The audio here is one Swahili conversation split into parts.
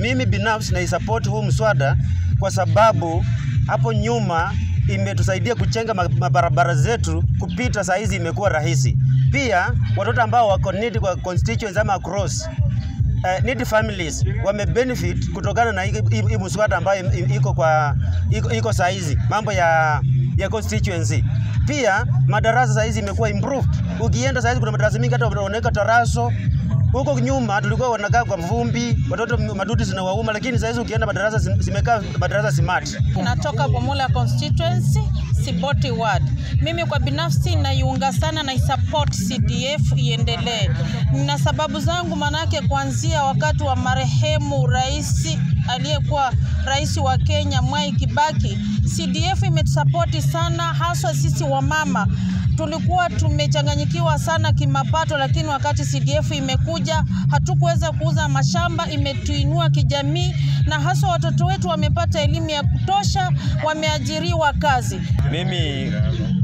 Mimi binafsi na support huu mswada kwa sababu hapo nyuma imetusaidia kuchenga mabarabara zetu, kupita saa hizi imekuwa rahisi. Pia watoto ambao wako need kwa constituents ama across need families benefit kutokana na hii mswada ambayo iko saa hizi mambo ya constituency. Pia madarasa saa hizi imekuwa improved. Ukienda saa hizi kuna madarasa mingi hata wanaweka taraso. Huko nyuma tulikuwa wanakaa kwa vumbi, watoto madudu zinawauma, lakini sasa hizi ukienda madarasa zimekaa madarasa smart. Natoka Bumula constituency, Siboti ward. Mimi kwa binafsi naiunga sana na support CDF iendelee. Nina sababu zangu, manake kuanzia wakati wa marehemu rais aliyekuwa rais wa Kenya Mwai Kibaki, CDF imetusupport sana, haswa sisi wamama. Tulikuwa tumechanganyikiwa sana kimapato, lakini wakati CDF imekuja hatukuweza kuuza mashamba, imetuinua kijamii, na hasa watoto wetu wamepata elimu ya kutosha, wameajiriwa kazi.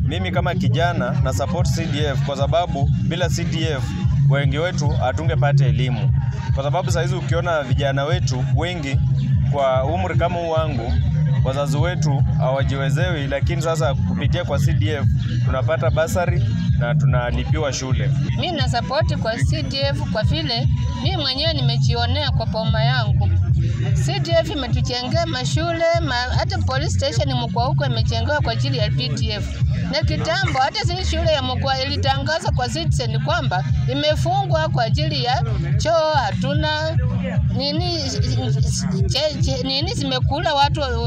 Mimi kama kijana na support CDF kwa sababu bila CDF wengi wetu hatungepata elimu. Kwa sababu sasa hizi ukiona vijana wetu wengi kwa umri kama wangu, wazazi wetu hawajiwezewi, lakini sasa kupitia kwa CDF tunapata basari na tunalipiwa shule. Mimi na support kwa CDF kwa vile mimi mwenyewe nimejionea kwa boma yangu. CDF imetujengea mashule, hata police station mkoa huko imejengewa kwa ajili ya PTF. Na kitambo hata si shule ya mkoa ilitangaza kwa citizen kwamba imefungwa kwa ajili ya choo, hatuna nini zimekula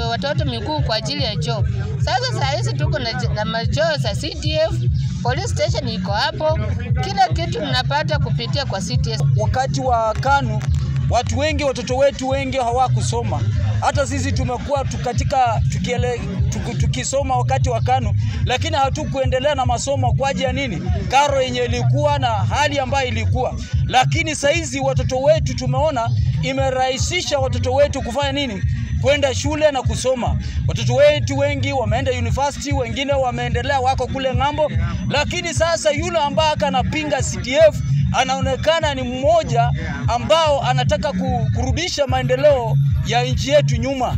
watoto miguu kwa ajili ya choo. Sasa hizi tuko na machoo za CDF, police station iko hapo, kila kitu tunapata kupitia kwa CDF. Wakati wa KANU watu wengi, watoto wetu wengi hawakusoma. Hata sisi tumekuwa tukisoma wakati wa KANU, lakini hatukuendelea na masomo kwa ajili ya nini? Karo yenye ilikuwa na hali ambayo ilikuwa. Lakini saizi watoto wetu tumeona imerahisisha watoto wetu kufanya nini? Kwenda shule na kusoma. Watoto wetu wengi wameenda university, wengine wameendelea wako kule ng'ambo. Lakini sasa yule ambaye anapinga CDF anaonekana ni mmoja ambao anataka kurudisha maendeleo ya nchi yetu nyuma.